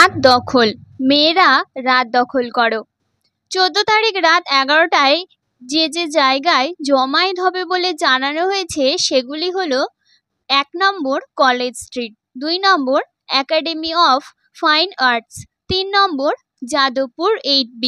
রাত দখল, মেয়েরা রাত দখল করো। 14 তারিখ রাত 11টায় যে যে জায়গায় জমায়েত হবে বলে জানানো হয়েছে সেগুলি হলো 1 number college street, 2 number academy of fine arts, 3 number Jadavpur 8B,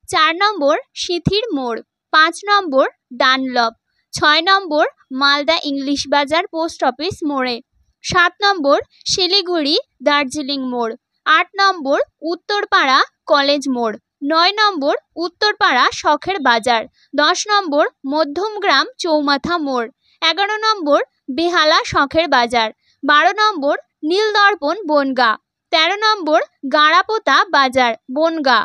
4 number সিথির মোড়, 5 number Dunlop, 6 number Malda English Bazar post office মোড়ে, 7 নম্বর শিলিগুড়ি দার্জিলিং মোড়, 8 নম্বর উত্তরপাড়া কলেজ মোড়, 9 নম্বর উত্তরপাড়া শখের বাজার, 10 নম্বর মধ্যমগ্রাম চৌমাথা মোড়, 11 নম্বর বেহালা শখের বাজার, 12 নম্বর নীলদর্পণ বনগাঁ, 13 নম্বর গাড়াপোতা বাজার বনগাঁ,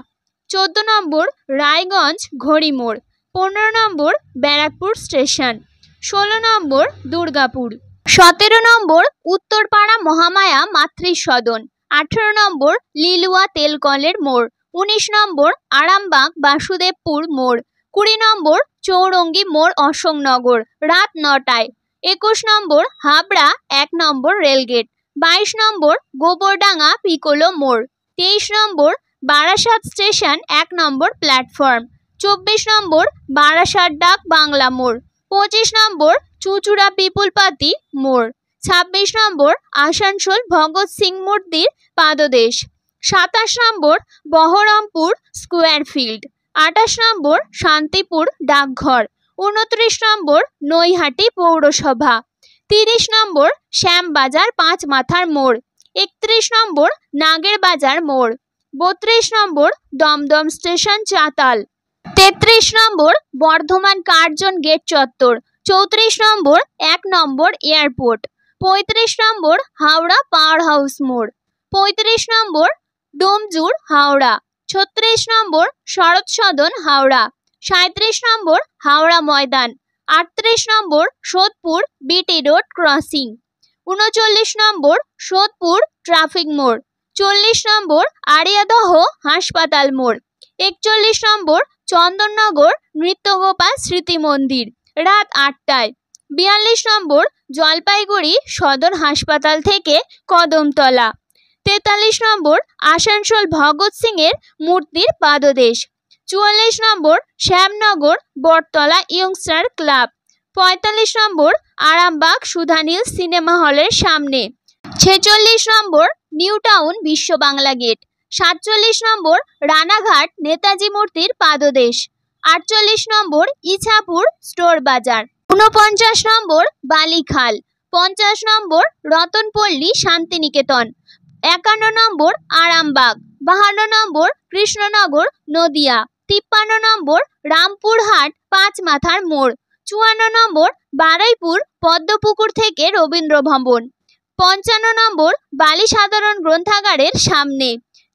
14 নম্বর রায়গঞ্জ ঘড়ি মোড়, 15 নম্বর ব্যারাকপুর স্টেশন, 16 নম্বর দুর্গাপুর, 17 নম্বর উত্তরপাড়া মহামায়া মাতৃসদন, 18 নম্বর লিলুয়া তেলকলের মোড়, 19 নম্বর আরামবাগ বাসুদেবপুর মোড়, 20 নম্বর চৌরঙ্গি মোড় অশোকনগর রাত 9টায়, 21 নম্বর হাবড়া 1 নম্বর রেলগেট, 22 নম্বর গোবরডাঙ্গা পিকোলো মোড়, 23 নম্বর বারাসাত স্টেশন 1 নম্বর প্ল্যাটফর্ম, 24 নম্বর বারাসাত ডাক বাংলা মোড়, 25 নম্বর চুঁচুড়া পিপুলপাতি মোড়, 26 নম্বর আসানসোল ভগৎ সিং মূর্তির পাদদেশ, 27 নম্বর বহরমপুর স্কোয়ার ফিল্ড, 28 নম্বর শান্তিপুর ডাকঘর, 29 নম্বর নৈহাটি পৌরসভা, 30 নম্বর শ্যামবাজার 5 মাথার মোড়, 31 নম্বর নাগের বাজার মোড়, 32 নম্বর দমদম স্টেশন চাতাল, 33 নম্বর বর্ধমান কার্জন গেট চত্বর, 34 নম্বর 1 নম্বর এয়ারপোর্ট, 35 নম্বর হাওড়া পাওয়ার হাউস মোড়, 35 নম্বর ডোমজুর হাওড়া, 36 নম্বর শরৎ সদন হাওড়া, 37 নম্বর হাওড়া ময়দান, 38 নম্বর সোদপুর বিটি রোড ক্রসিং, 39 নম্বর সোদপুর ট্রাফিক মোড়, 40 নম্বর আরিয়াদহ হাসপাতাল মোড়, 41 নম্বর চন্দননগর নৃত্যগোপাল স্মৃতি মন্দির রাত 8টায়, 42 নম্বর জলপাইগুড়ি সদর হাসপাতাল থেকে কদমতলা, 43 নম্বর আসানসোল ভগৎ সিং এর মূর্তির পাদদেশ, 44 নম্বর শ্যামনগর বটতলা ইয়ংস্টার ক্লাব, 45 নম্বর আরামবাগ সুধানীল সিনেমা হলের সামনে, 46 নম্বর নিউ টাউন বিশ্ব বাংলা গেট, 47 নম্বর রানাঘাট নেতাজি মূর্তির পাদদেশ, 48 নম্বর ইছাপুর স্টোর বাজার, 49 নম্বর বালিখাল, 50 নম্বর রতনপল্লী শান্তিনিকেতন, 51 নম্বর আরামবাগ, 52 নম্বর কৃষ্ণনগর নদিয়া, 53 নম্বর রামপুরহাট 5 মাথার মোড়, 54 নম্বর বারুইপুর পদ্মপুকুর থেকে রবীন্দ্র ভবন, 55 নম্বর বালি সাধারণ গ্রন্থাগারের সামনে,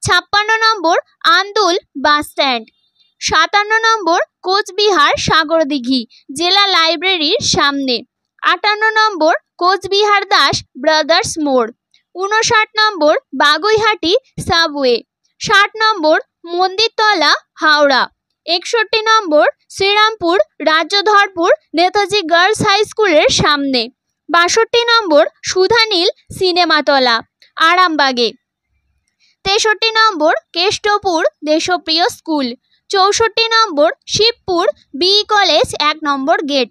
56 নম্বর আন্দুল বাস স্ট্যান্ড, 57 নম্বর কোচবিহার সাগরদিঘি জেলা লাইব্রেরির সামনে, 58 নম্বর কোচবিহার দাস ব্রাদার্স মোড়, 59 number Baguiati subway, 60 number Mandirtala Howrah, 61 number Serampore Rajyadharpur Netaji girls high স্কুলের সামনে, 62 নম্বর সুধানীল সিনেমাতলা আরামবাগে, 63 number Keshtopur Deshapriya school, 64 number Shibpur BE college 1 number gate,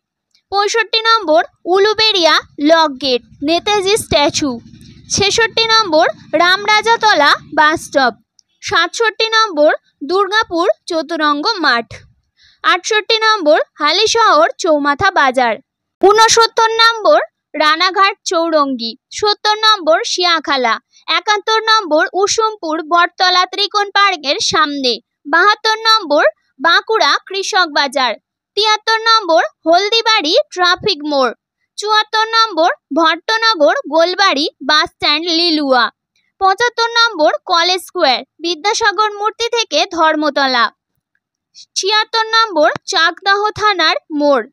65 number Uluberia lock gate Netaji statue, 66 number Ramrajatala bus stop, 67 number Durgapur Chaturanga মাঠ, 68 নম্বর হালিশহর চৌমাথা বাজার, 69 নম্বর রানাঘাট চৌরঙ্গি, 70 নম্বর শিয়াখালা, 71 নম্বর উসুমপুর বটতলা ত্রিকোণ পার্কের সামনে, 72 নম্বর বাঁকুড়া কৃষক বাজার, 73 নম্বর হলদিবাড়ি ট্রাফিক মোড়, 74 নম্বর ভট্টনগর গোলবাড়ি বাস স্ট্যান্ড লিলুয়া, 75 নম্বর কলেজ স্কোয়ার বিদ্যাসাগর মূর্তি থেকে ধর্মতলা, 76 নম্বর চাকদাহ থানার মোড়,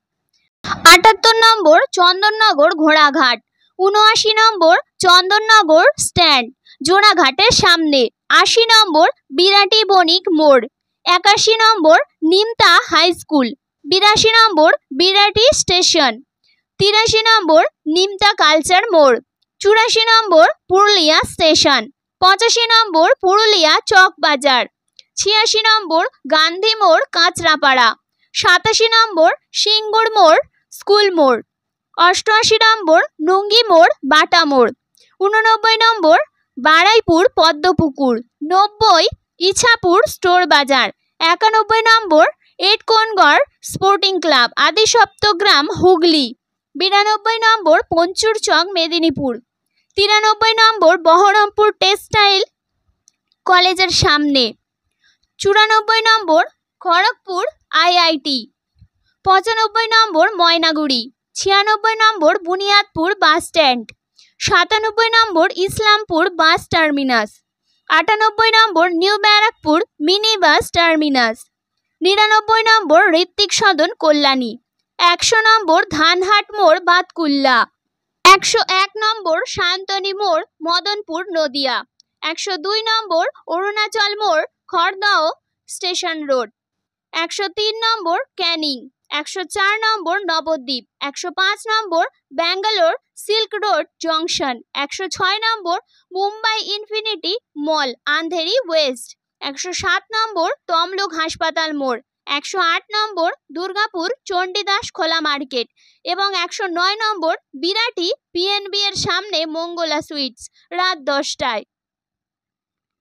78 নম্বর চন্দননগর ঘোড়াঘাট, 79 নম্বর চন্দননগর স্ট্যান্ড জোড়াঘাটের সামনে, 80 নম্বর বিরাটি বণিক মোড়, 81 নম্বর নিমতা হাই স্কুল, 82 নম্বর বিরাটি স্টেশন, 83 নম্বর নিমতা কালচার মোড়, 84 নম্বর পুরুলিয়া স্টেশন, 85 নম্বর পুরুলিয়া চক বাজার। 86 নম্বর গান্ধী মোড় কাঁচরাপাড়া। 87 নম্বর সিঙ্গুর মোড় স্কুল মোড়। 88 নম্বর নুঙ্গি মোড় বাটা মোড়। 89 নম্বর বারাইপুর পদ্মপুকুর। 90 ইছাপুর স্টোর বাজার। 91 number Etkonagar sporting club Adi Saptagram Hooghly. 92 number Panchur Chak Medinipur. 93 number Baharampur textile কলেজের সামনে। 94 number Kharagpur IIT. 95 number Maynaguri. 96 number Buniadpur bus stand. 97 number Islampur bus terminus. 98 number new Barrackpore mini bus terminus. 99 number Ritwik Sadan Kalyani. 100 number Dhanhat মোড় বাতকুল্লা। 101 নম্বর সায়ন্তনী মোড় মদনপুর নদিয়া। 102 নম্বর অরুণাচল মোড় খড়দহ স্টেশন রোড। 103 নম্বর ক্যানিং। 104 নম্বর নবদ্বীপ। 105 নম্বর ব্যাঙ্গালোর সিল্ক রোড জংশন। 106 নম্বর Mumbai infinity মল Andheri West. 107 নম্বর তমলুক হাসপাতাল মোড়। 108 নম্বর দুর্গাপুর চণ্ডীদাস খোলা market এবং 109 নম্বর বিরাটি পিএনবি এর সামনে মঙ্গলা সুইটস রাত 10টায়।